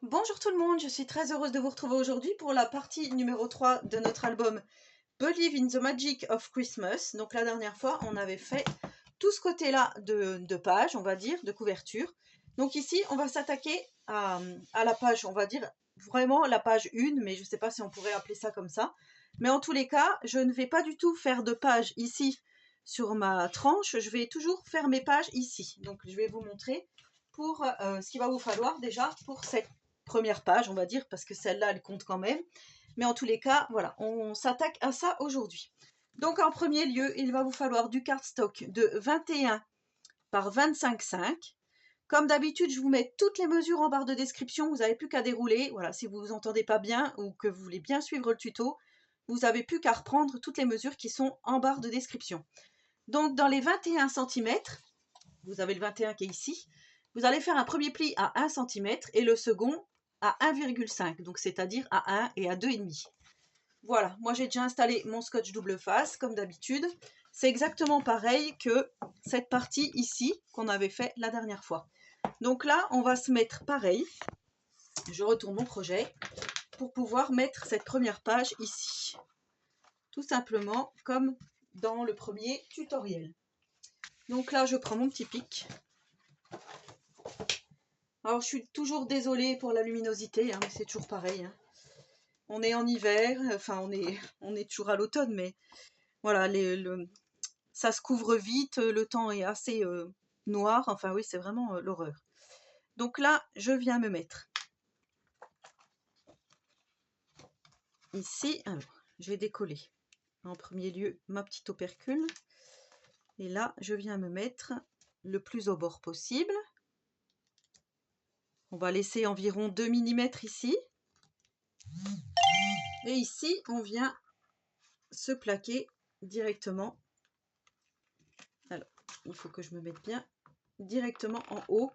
Bonjour tout le monde, je suis très heureuse de vous retrouver aujourd'hui pour la partie numéro 3 de notre album Believe in the Magic of Christmas. Donc la dernière fois, on avait fait tout ce côté-là de page, on va dire, de couverture. Donc ici, on va s'attaquer à la page, on va dire vraiment la page 1, mais je ne sais pas si on pourrait appeler ça comme ça. Mais en tous les cas, je ne vais pas du tout faire de page ici sur ma tranche, je vais toujours faire mes pages ici. Donc je vais vous montrer pour ce qu'il va vous falloir déjà pour cette première page, on va dire, parce que celle-là, elle compte quand même. Mais en tous les cas, voilà, on s'attaque à ça aujourd'hui. Donc, en premier lieu, il va vous falloir du cardstock de 21 par 25,5. Comme d'habitude, je vous mets toutes les mesures en barre de description. Vous n'avez plus qu'à dérouler. Voilà, si vous ne vous entendez pas bien ou que vous voulez bien suivre le tuto, vous n'avez plus qu'à reprendre toutes les mesures qui sont en barre de description. Donc, dans les 21 cm, vous avez le 21 qui est ici, vous allez faire un premier pli à 1 cm et le second à 1,5, donc c'est-à-dire à 1 et à 2,5. Voilà, moi j'ai déjà installé mon scotch double face comme d'habitude. C'est exactement pareil que cette partie ici qu'on avait fait la dernière fois. Donc là, on va se mettre pareil. Je retourne mon projet pour pouvoir mettre cette première page ici. Tout simplement comme dans le premier tutoriel. Donc là, je prends mon petit pic. Alors, je suis toujours désolée pour la luminosité, hein, mais c'est toujours pareil. Hein. On est en hiver, enfin, on est toujours à l'automne, mais voilà, ça se couvre vite, le temps est assez noir. Enfin, oui, c'est vraiment l'horreur. Donc là, je viens me mettre ici. Alors, je vais décoller en premier lieu ma petite opercule. Et là, je viens me mettre le plus au bord possible. On va laisser environ 2 mm ici. Et ici, on vient se plaquer directement. Alors, il faut que je me mette bien directement en haut.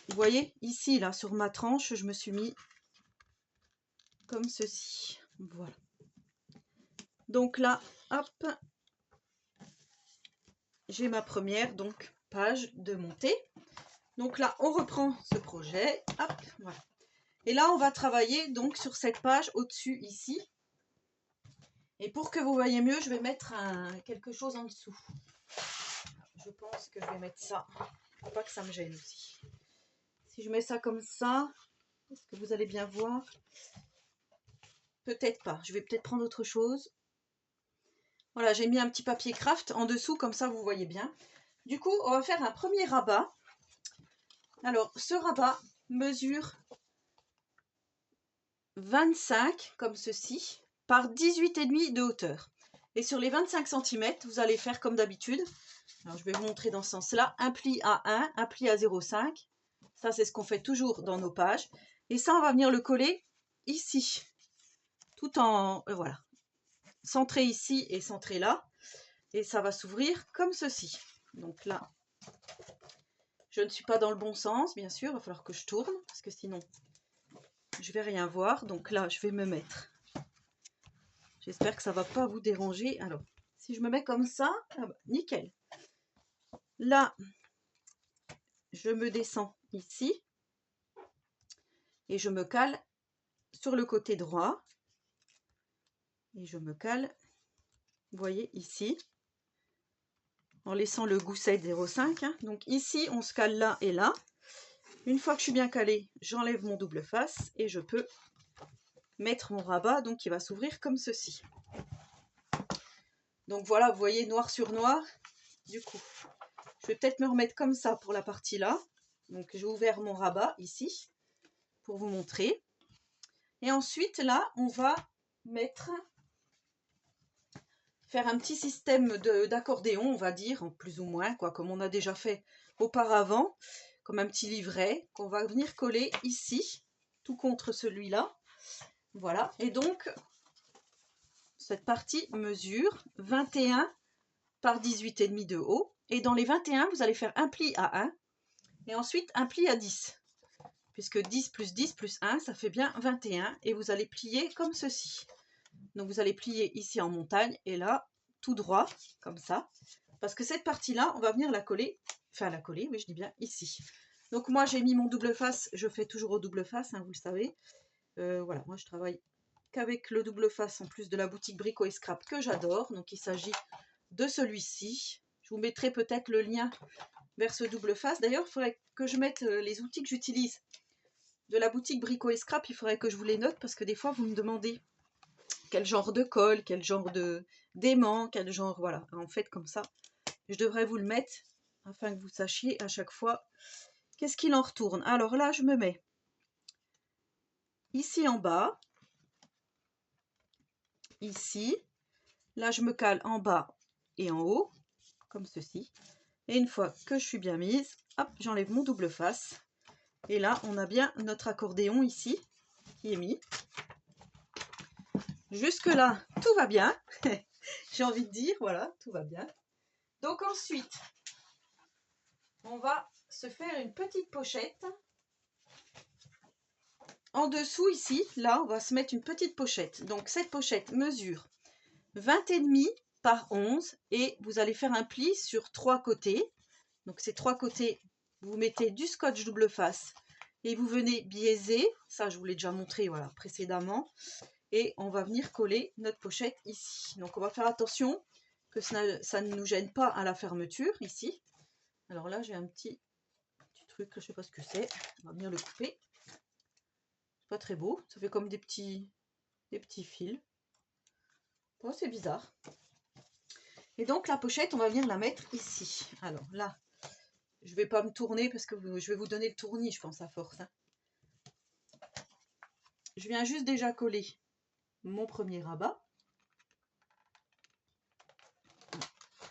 Vous voyez, ici, là, sur ma tranche, je me suis mis comme ceci. Voilà. Donc là, hop, j'ai ma première donc page de montée. Donc là, on reprend ce projet. Hop, voilà. Et là, on va travailler donc sur cette page au-dessus ici. Et pour que vous voyez mieux, je vais mettre quelque chose en dessous. Je pense que je vais mettre ça. Faut pas que ça me gêne aussi. Si je mets ça comme ça, est-ce que vous allez bien voir? Peut-être pas. Je vais peut-être prendre autre chose. Voilà, j'ai mis un petit papier craft en dessous, comme ça vous voyez bien. Du coup, on va faire un premier rabat. Alors, ce rabat mesure 25, comme ceci, par 18,5 de hauteur. Et sur les 25 cm, vous allez faire comme d'habitude. Alors, je vais vous montrer dans ce sens-là. Un pli à 1, un pli à 0,5. Ça, c'est ce qu'on fait toujours dans nos pages. Et ça, on va venir le coller ici. Tout en... voilà. Centré ici et centré là. Et ça va s'ouvrir comme ceci. Donc là, je ne suis pas dans le bon sens, bien sûr. Il va falloir que je tourne, parce que sinon, je vais rien voir. Donc là, je vais me mettre. J'espère que ça ne va pas vous déranger. Alors, si je me mets comme ça, ah bah, nickel. Là, je me descends ici. Et je me cale sur le côté droit. Et je me cale, vous voyez, ici. En laissant le gousset 0,5. Hein. Donc ici, on se cale là et là. Une fois que je suis bien calée, j'enlève mon double face et je peux mettre mon rabat, donc qui va s'ouvrir comme ceci. Donc voilà, vous voyez, noir sur noir. Du coup, je vais peut-être me remettre comme ça pour la partie là. Donc j'ai ouvert mon rabat ici pour vous montrer. Et ensuite là, on va faire un petit système d'accordéon, on va dire, en plus ou moins, quoi, comme on a déjà fait auparavant, comme un petit livret qu'on va venir coller ici, tout contre celui-là. Voilà, et donc cette partie mesure 21 par 18,5 de haut. Et dans les 21, vous allez faire un pli à 1 et ensuite un pli à 10. Puisque 10 plus 10 plus 1, ça fait bien 21. Et vous allez plier comme ceci. Donc vous allez plier ici en montagne et là, tout droit, comme ça. Parce que cette partie-là, on va venir la coller, enfin la coller, oui je dis bien ici. Donc moi j'ai mis mon double face, je fais toujours au double face, hein, vous le savez. Voilà, moi je travaille qu'avec le double face en plus de la boutique Brico et Scrap que j'adore. Donc il s'agit de celui-ci. Je vous mettrai peut-être le lien vers ce double face. D'ailleurs, il faudrait que je mette les outils que j'utilise de la boutique Brico et Scrap. Il faudrait que je vous les note parce que des fois vous me demandez quel genre de colle, quel genre de d'aimant, quel genre, voilà. En fait, comme ça, je devrais vous le mettre afin que vous sachiez à chaque fois qu'est-ce qu'il en retourne. Alors là, je me mets ici en bas, ici. Là, je me cale en bas et en haut, comme ceci. Et une fois que je suis bien mise, hop, j'enlève mon double face. Et là, on a bien notre accordéon ici, qui est mis. Jusque là, tout va bien. J'ai envie de dire, voilà, tout va bien. Donc ensuite, on va se faire une petite pochette. En dessous ici, là, on va se mettre une petite pochette. Donc cette pochette mesure 20,5 par 11 et vous allez faire un pli sur 3 côtés. Donc ces 3 côtés, vous mettez du scotch double face et vous venez biaiser. Ça, je vous l'ai déjà montré, voilà, précédemment. Et on va venir coller notre pochette ici. Donc on va faire attention que ça ne nous gêne pas à la fermeture ici. Alors là, j'ai un petit truc, je ne sais pas ce que c'est. On va venir le couper. C'est pas très beau, ça fait comme des petits fils. Oh, c'est bizarre. Et donc la pochette, on va venir la mettre ici. Alors là, je vais pas me tourner parce que je vais vous donner le tournis, je pense, à force. Hein. Je viens juste déjà coller mon premier rabat.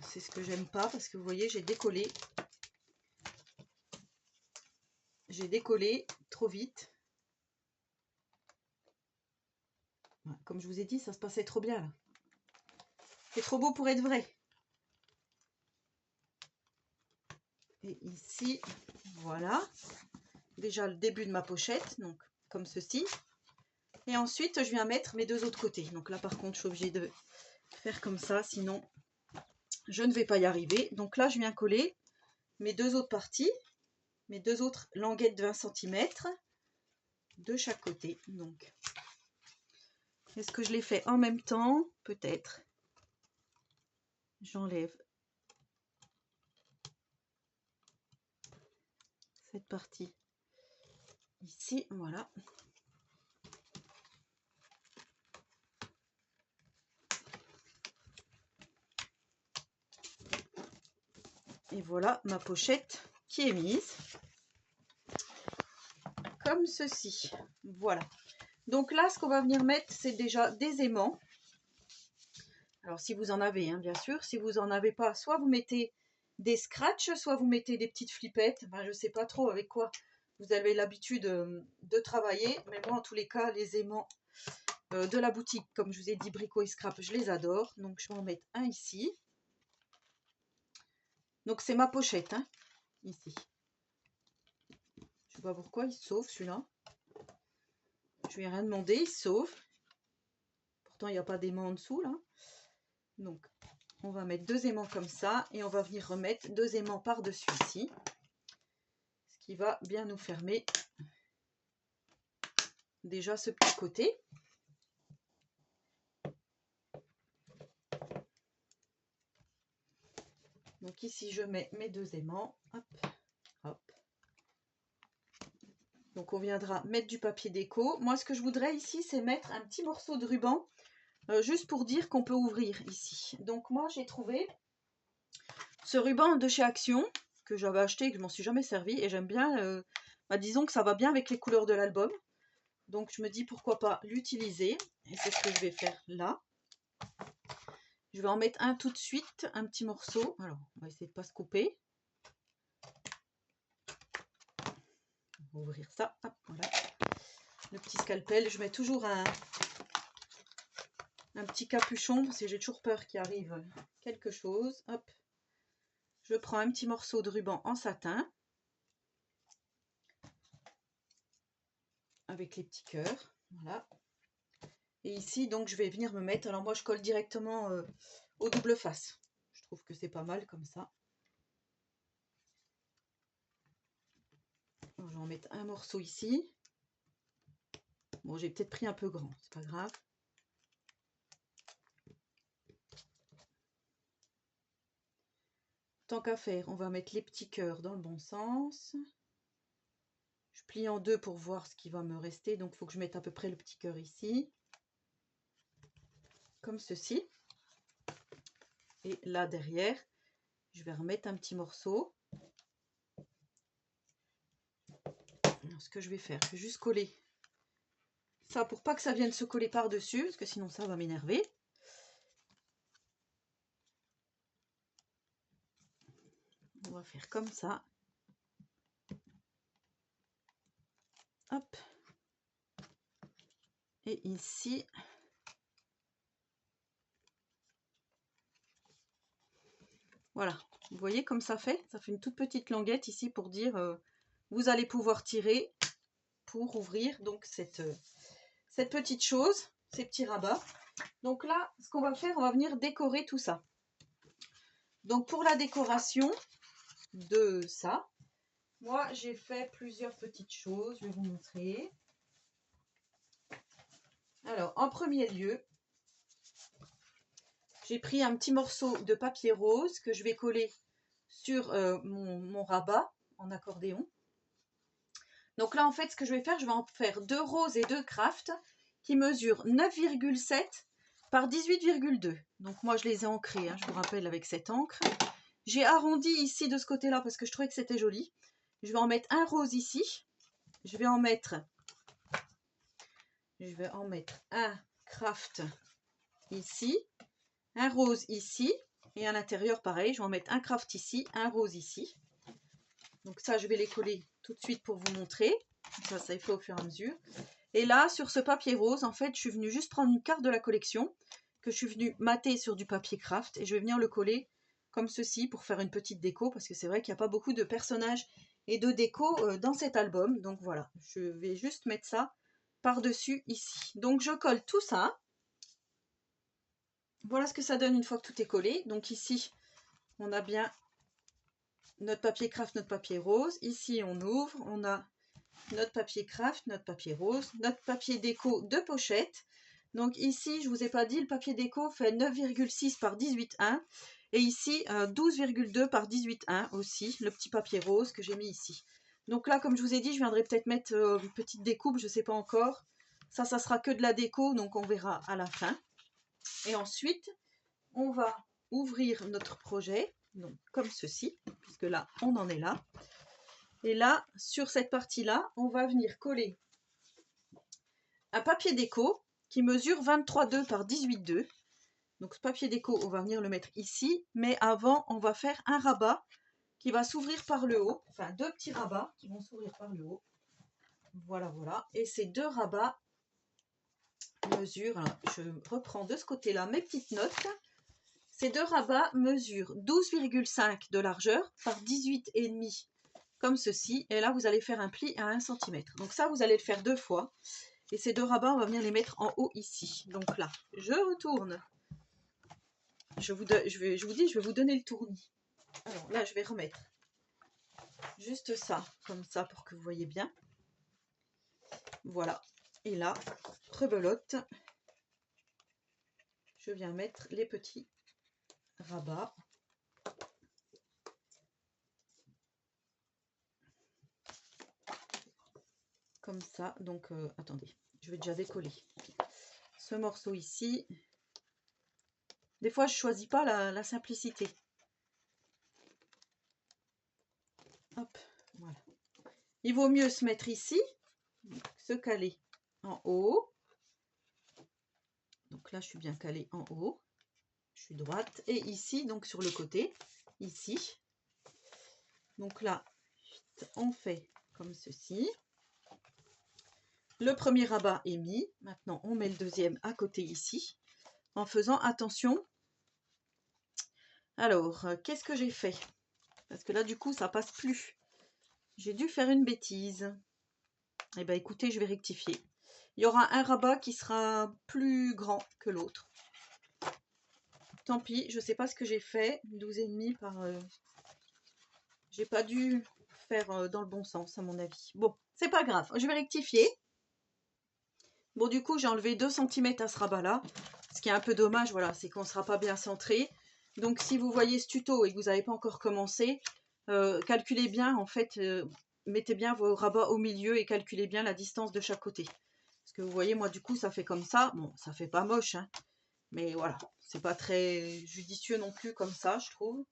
C'est ce que j'aime pas parce que vous voyez, j'ai décollé. J'ai décollé trop vite. Comme je vous ai dit, ça se passait trop bien là. C'est trop beau pour être vrai. Et ici, voilà. Déjà le début de ma pochette, donc comme ceci. Et ensuite, je viens mettre mes deux autres côtés. Donc là, par contre, je suis obligée de faire comme ça, sinon je ne vais pas y arriver. Donc là, je viens coller mes deux autres parties, mes deux autres languettes de 20 cm de chaque côté. Donc, est-ce que je les fais en même temps? Peut-être. J'enlève cette partie ici, voilà. Et voilà ma pochette qui est mise. Comme ceci. Voilà. Donc là, ce qu'on va venir mettre, c'est déjà des aimants. Alors, si vous en avez, hein, bien sûr. Si vous n'en avez pas, soit vous mettez des scratchs, soit vous mettez des petites flippettes. Enfin, je ne sais pas trop avec quoi vous avez l'habitude de travailler. Mais moi, en tous les cas, les aimants de la boutique, comme je vous ai dit, Brico et Scrap, je les adore. Donc, je vais en mettre un ici. Donc, c'est ma pochette, hein, ici. Je sais pas pourquoi il se sauve celui-là. Je lui ai rien demandé, il se sauve. Pourtant, il n'y a pas d'aimant en dessous, là. Donc, on va mettre deux aimants comme ça. Et on va venir remettre deux aimants par-dessus ici. Ce qui va bien nous fermer déjà ce petit côté. Donc ici, je mets mes deux aimants. Hop, hop. Donc, on viendra mettre du papier déco. Moi, ce que je voudrais ici, c'est mettre un petit morceau de ruban. Juste pour dire qu'on peut ouvrir ici. Donc, moi, j'ai trouvé ce ruban de chez Action que j'avais acheté et que je m'en suis jamais servi. Et j'aime bien, disons que ça va bien avec les couleurs de l'album. Donc, je me dis pourquoi pas l'utiliser. Et c'est ce que je vais faire là. Je vais en mettre un tout de suite, un petit morceau. Alors, on va essayer de ne pas se couper. On va ouvrir ça. Hop, voilà. Le petit scalpel. Je mets toujours un petit capuchon parce que j'ai toujours peur qu'il arrive quelque chose. Hop. Je prends un petit morceau de ruban en satin. Avec les petits cœurs. Voilà. Et ici, donc, je vais venir me mettre... Alors, moi, je colle directement au double face. Je trouve que c'est pas mal comme ça. Alors, je vais en mettre un morceau ici. Bon, j'ai peut-être pris un peu grand, c'est pas grave. Tant qu'à faire, on va mettre les petits cœurs dans le bon sens. Je plie en deux pour voir ce qui va me rester. Donc, il faut que je mette à peu près le petit cœur ici. Comme ceci. Et là, derrière, je vais remettre un petit morceau. Alors, ce que je vais faire, je vais juste coller ça pour pas que ça vienne se coller par-dessus, parce que sinon ça va m'énerver. On va faire comme ça. Hop. Et ici. Voilà. Vous voyez comme ça fait? Ça fait une toute petite languette ici pour dire vous allez pouvoir tirer pour ouvrir donc cette petite chose, ces petits rabats. Donc là, ce qu'on va faire, on va venir décorer tout ça. Donc pour la décoration de ça, moi j'ai fait plusieurs petites choses, je vais vous montrer. Alors en premier lieu, j'ai pris un petit morceau de papier rose que je vais coller sur mon rabat en accordéon. Donc là en fait ce que je vais faire, je vais en faire 2 roses et 2 craft qui mesurent 9,7 par 18,2. Donc moi je les ai ancrés, je vous rappelle, avec cette encre. J'ai arrondi ici de ce côté-là parce que je trouvais que c'était joli. Je vais en mettre un rose ici. Je vais en mettre un craft ici, un rose ici, et à l'intérieur pareil, je vais en mettre un craft ici, un rose ici. Donc ça, je vais les coller tout de suite pour vous montrer. Ça est fait au fur et à mesure. Et là, sur ce papier rose, en fait, je suis venue juste prendre une carte de la collection que je suis venue mater sur du papier craft et je vais venir le coller comme ceci pour faire une petite déco parce que c'est vrai qu'il n'y a pas beaucoup de personnages et de déco dans cet album. Donc voilà, je vais juste mettre ça par-dessus ici. Donc je colle tout ça. Voilà ce que ça donne une fois que tout est collé. Donc ici, on a bien notre papier craft, notre papier rose. Ici, on ouvre, on a notre papier craft, notre papier rose, notre papier déco de pochette. Donc ici, je ne vous ai pas dit, le papier déco fait 9,6 par 18,1. Et ici, 12,2 par 18,1 aussi, le petit papier rose que j'ai mis ici. Donc là, comme je vous ai dit, je viendrai peut-être mettre une petite découpe, je ne sais pas encore. Ça sera que de la déco, donc on verra à la fin. Et ensuite, on va ouvrir notre projet, donc comme ceci, puisque là, on en est là. Et là, sur cette partie-là, on va venir coller un papier déco qui mesure 23,2 par 18,2. Donc ce papier déco, on va venir le mettre ici, mais avant, on va faire un rabat qui va s'ouvrir par le haut, enfin 2 petits rabats qui vont s'ouvrir par le haut. Voilà, voilà. Et ces 2 rabats mesurent, alors, je reprends de ce côté-là mes petites notes. Ces 2 rabats mesurent 12,5 de largeur par 18,5 comme ceci. Et là, vous allez faire un pli à 1 cm. Donc ça, vous allez le faire 2 fois. Et ces 2 rabats, on va venir les mettre en haut ici. Donc là, je retourne. Je vous dis, je vais vous donner le tournis. Alors là, je vais remettre juste ça, comme ça, pour que vous voyez bien. Voilà. Et là, rebelote. Je viens mettre les petits rabats. Comme ça. Donc, attendez, je vais déjà décoller ce morceau ici. Des fois, je ne choisis pas la simplicité. Hop, voilà. Il vaut mieux se mettre ici, se caler en haut. Donc là, je suis bien calée en haut. Je suis droite. Et ici, donc sur le côté, ici. Donc là, on fait comme ceci. Le premier rabat est mis. Maintenant, on met le deuxième à côté ici. En faisant attention. Alors, qu'est-ce que j'ai fait? Parce que là, du coup, ça passe plus. J'ai dû faire une bêtise. Eh bien, écoutez, je vais rectifier. Il y aura un rabat qui sera plus grand que l'autre. Tant pis, je ne sais pas ce que j'ai fait. 12,5 par... j'ai pas dû faire dans le bon sens à mon avis. Bon, c'est pas grave, je vais rectifier. Bon, du coup, j'ai enlevé 2 cm à ce rabat-là. Ce qui est un peu dommage, voilà, c'est qu'on ne sera pas bien centré. Donc, si vous voyez ce tuto et que vous n'avez pas encore commencé, calculez bien, en fait, mettez bien vos rabats au milieu et calculez bien la distance de chaque côté. Parce que vous voyez, moi, du coup, ça fait comme ça. Bon, ça fait pas moche, hein, mais voilà, c'est pas très judicieux non plus comme ça, je trouve.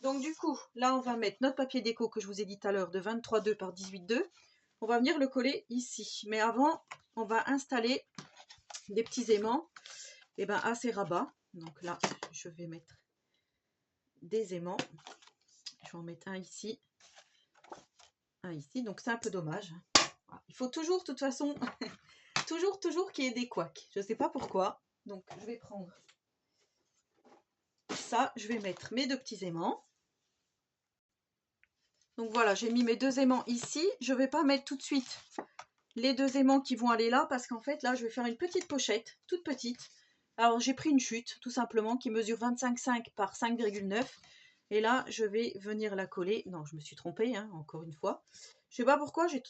Donc, du coup, là, on va mettre notre papier déco que je vous ai dit tout à l'heure de 23,2 par 18,2. On va venir le coller ici. Mais avant, on va installer des petits aimants à ces rabats. Donc là, je vais mettre des aimants. Je vais en mettre un ici. Un ici. Donc c'est un peu dommage. Il faut toujours, de toute façon, toujours qu'il y ait des couacs. Je ne sais pas pourquoi. Donc je vais prendre ça. Je vais mettre mes 2 petits aimants. Donc voilà, j'ai mis mes 2 aimants ici. Je ne vais pas mettre tout de suite les 2 aimants qui vont aller là parce qu'en fait là je vais faire une petite pochette, toute petite. Alors j'ai pris une chute tout simplement qui mesure 25,5 par 5,9 et là je vais venir la coller. Non, je me suis trompée, hein, encore une fois. Je sais pas pourquoi j'ai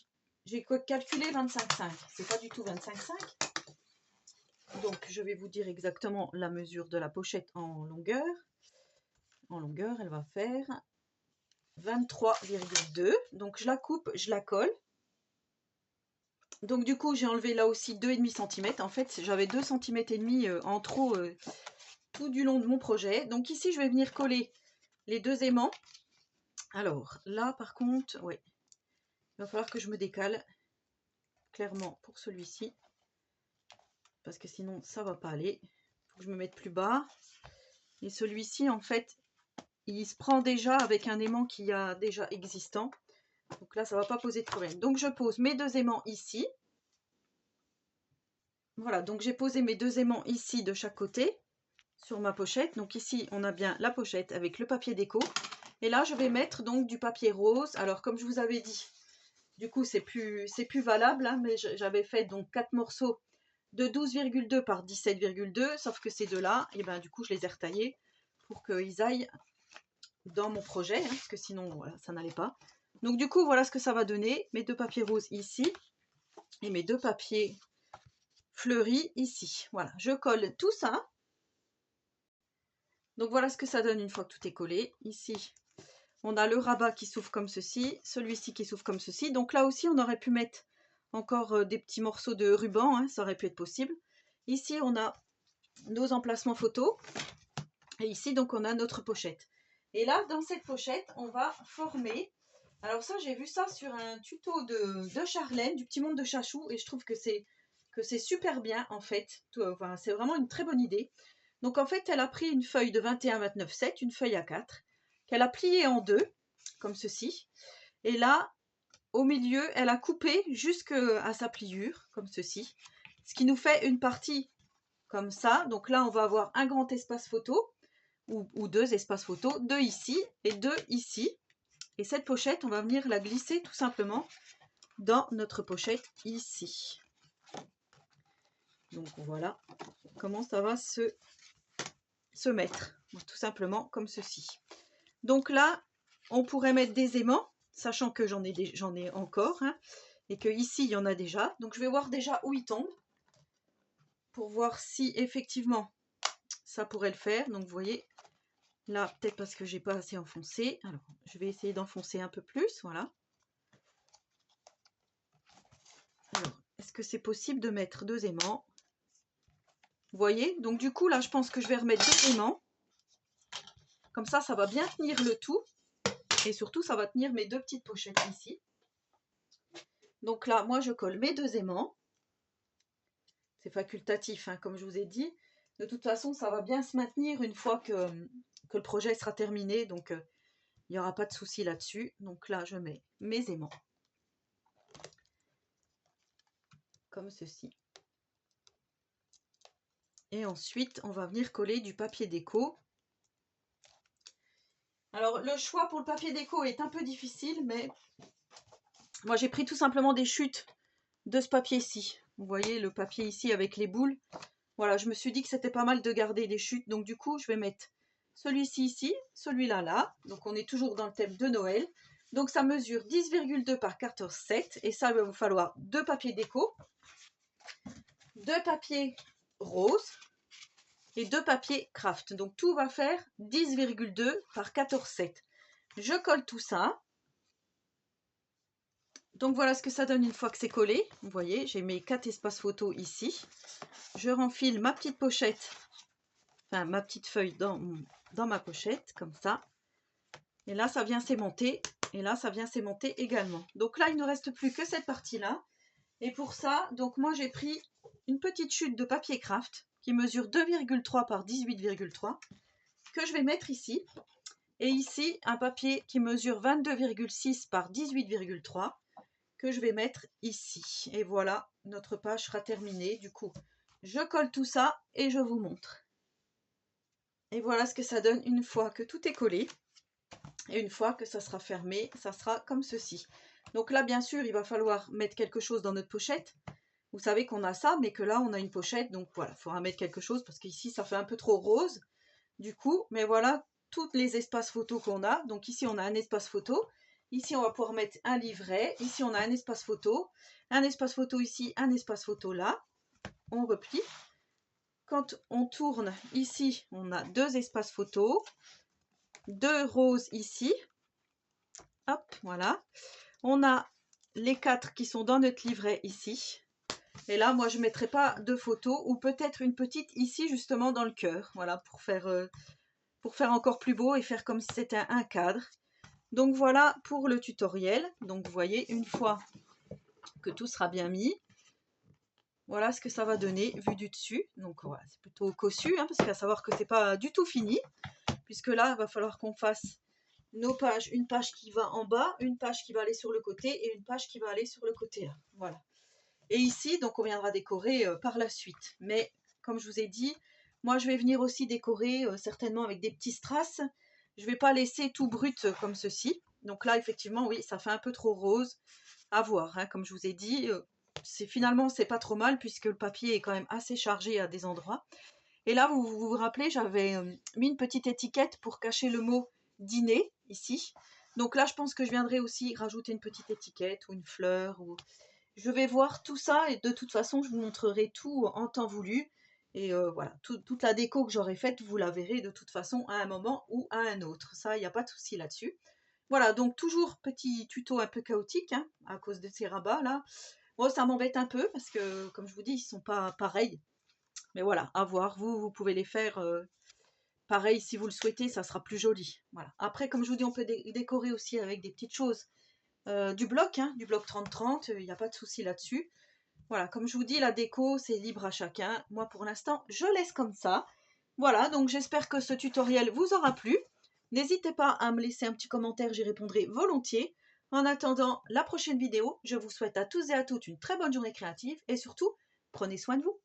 calculé 25,5. C'est pas du tout 25,5. Donc je vais vous dire exactement la mesure de la pochette en longueur. En longueur, elle va faire 23,2. Donc je la coupe, je la colle. Donc du coup j'ai enlevé là aussi 2,5 cm. En fait j'avais 2,5 cm en trop tout du long de mon projet. Donc ici je vais venir coller les 2 aimants. Alors là par contre, ouais, il va falloir que je me décale clairement pour celui-ci. Parce que sinon ça va pas aller. Il faut que je me mette plus bas. Et celui-ci en fait, il se prend déjà avec un aimant qui a déjà existant. Donc là ça va pas poser de problème. Donc je pose mes 2 aimants ici. Voilà, donc j'ai posé mes 2 aimants ici de chaque côté sur ma pochette. Donc ici, on a bien la pochette avec le papier déco. Et là, je vais mettre donc du papier rose. Alors, comme je vous avais dit, du coup, c'est plus valable, hein, mais j'avais fait donc 4 morceaux de 12,2 par 17,2. Sauf que ces deux-là, et ben du coup, je les ai retaillés pour qu'ils aillent dans mon projet, hein, parce que sinon, voilà, ça n'allait pas. Donc du coup, voilà ce que ça va donner. Mes 2 papiers roses ici et mes 2 papiers fleuris ici. Voilà, je colle tout ça. Donc voilà ce que ça donne une fois que tout est collé. Ici, on a le rabat qui s'ouvre comme ceci, celui-ci qui s'ouvre comme ceci. Donc là aussi, on aurait pu mettre encore des petits morceaux de ruban, hein, ça aurait pu être possible. Ici, on a nos emplacements photos. Et ici, donc, on a notre pochette. Et là, dans cette pochette, on va former... Alors ça, j'ai vu ça sur un tuto de Charlène, du Petit Monde de Chachou, et je trouve que c'est super bien, en fait. Enfin, c'est vraiment une très bonne idée. Donc, en fait, elle a pris une feuille de 21-29-7, une feuille A4, qu'elle a pliée en 2, comme ceci. Et là, au milieu, elle a coupé jusqu'à sa pliure, comme ceci. Ce qui nous fait une partie comme ça. Donc là, on va avoir un grand espace photo, ou 2 espaces photo, 2 ici et 2 ici. Et cette pochette, on va venir la glisser tout simplement dans notre pochette ici. Donc voilà comment ça va se mettre, tout simplement comme ceci. Donc là, on pourrait mettre des aimants, sachant que j'en ai encore, hein, et que ici il y en a déjà. Donc je vais voir déjà où ils tombent, pour voir si effectivement ça pourrait le faire. Donc vous voyez, là peut-être parce que j'ai pas assez enfoncé. Alors je vais essayer d'enfoncer un peu plus, voilà. Alors, est-ce que c'est possible de mettre 2 aimants? Vous voyez, donc du coup là je pense que je vais remettre 2 aimants. Comme ça va bien tenir le tout. Et surtout ça va tenir mes 2 petites pochettes ici. Donc là, moi je colle mes 2 aimants. C'est facultatif, hein, comme je vous ai dit. De toute façon, ça va bien se maintenir une fois que le projet sera terminé. Donc il n'y aura pas de souci là-dessus. Donc là, je mets mes aimants. Comme ceci. Et ensuite, on va venir coller du papier déco. Alors, le choix pour le papier déco est un peu difficile, mais moi, j'ai pris tout simplement des chutes de ce papier-ci. Vous voyez, le papier ici avec les boules. Voilà, je me suis dit que c'était pas mal de garder les chutes. Donc, du coup, je vais mettre celui-ci ici, celui-là là. Donc, on est toujours dans le thème de Noël. Donc ça mesure 10,2 par 14,7 et ça, il va vous falloir 2 papiers déco, 2 papiers roses et 2 papiers craft. Donc tout va faire 10,2 par 14,7. Je colle tout ça. Donc voilà ce que ça donne une fois que c'est collé. Vous voyez, j'ai mes 4 espaces photos ici. Je renfile ma petite pochette, enfin ma petite feuille dans ma pochette, comme ça. Et là, ça vient s'aimanter. Et là, ça vient s'aimanter également. Donc là, il ne reste plus que cette partie-là. Et pour ça, donc moi, j'ai pris une petite chute de papier craft qui mesure 2,3 par 18,3 que je vais mettre ici. Et ici, un papier qui mesure 22,6 par 18,3 que je vais mettre ici. Et voilà, notre page sera terminée. Du coup, je colle tout ça et je vous montre. Et voilà ce que ça donne une fois que tout est collé. Et une fois que ça sera fermé, ça sera comme ceci. Donc là, bien sûr, il va falloir mettre quelque chose dans notre pochette. Vous savez qu'on a ça, mais que là, on a une pochette. Donc voilà, il faudra mettre quelque chose parce qu'ici, ça fait un peu trop rose. Du coup, mais voilà, tous les espaces photos qu'on a. Donc ici, on a un espace photo. Ici, on va pouvoir mettre un livret. Ici, on a un espace photo. Un espace photo ici, un espace photo là. On replie. Quand on tourne ici, on a 2 espaces photos. 2 roses ici. Hop, voilà. On a les 4 qui sont dans notre livret ici. Et là, moi, je ne mettrai pas de photos ou peut-être une petite ici, justement, dans le cœur. Voilà, pour faire encore plus beau et faire comme si c'était un cadre. Donc voilà pour le tutoriel. Donc vous voyez, une fois que tout sera bien mis, voilà ce que ça va donner vu du dessus. Donc voilà, c'est plutôt cossu, hein, parce qu'il va savoir que c'est pas du tout fini, puisque là, il va falloir qu'on fasse nos pages, une page qui va en bas, une page qui va aller sur le côté et une page qui va aller sur le côté là. Voilà. Et ici, donc on viendra décorer par la suite. Mais comme je vous ai dit, moi je vais venir aussi décorer certainement avec des petits strass. Je ne vais pas laisser tout brut comme ceci. Donc là, effectivement, oui, ça fait un peu trop rose. À voir, hein, comme je vous ai dit, finalement, c'est pas trop mal puisque le papier est quand même assez chargé à des endroits. Et là, vous rappelez, j'avais mis une petite étiquette pour cacher le mot dîner, ici. Donc là, je pense que je viendrai aussi rajouter une petite étiquette ou une fleur. Je vais voir tout ça et de toute façon, je vous montrerai tout en temps voulu. Et voilà, toute la déco que j'aurai faite, vous la verrez de toute façon à un moment ou à un autre. Ça, il n'y a pas de souci là-dessus. Voilà, donc toujours petit tuto un peu chaotique, hein, à cause de ces rabats là. Moi, ça m'embête un peu parce que, comme je vous dis, ils ne sont pas pareils. Mais voilà, à voir. Vous pouvez les faire pareil si vous le souhaitez, ça sera plus joli. Voilà. Après, comme je vous dis, on peut décorer aussi avec des petites choses. Du bloc 30-30, il n'y a pas de souci là-dessus. Voilà, comme je vous dis, la déco, c'est libre à chacun. Moi, pour l'instant, je laisse comme ça. Voilà, donc j'espère que ce tutoriel vous aura plu. N'hésitez pas à me laisser un petit commentaire, j'y répondrai volontiers. En attendant la prochaine vidéo, je vous souhaite à tous et à toutes une très bonne journée créative et surtout, prenez soin de vous.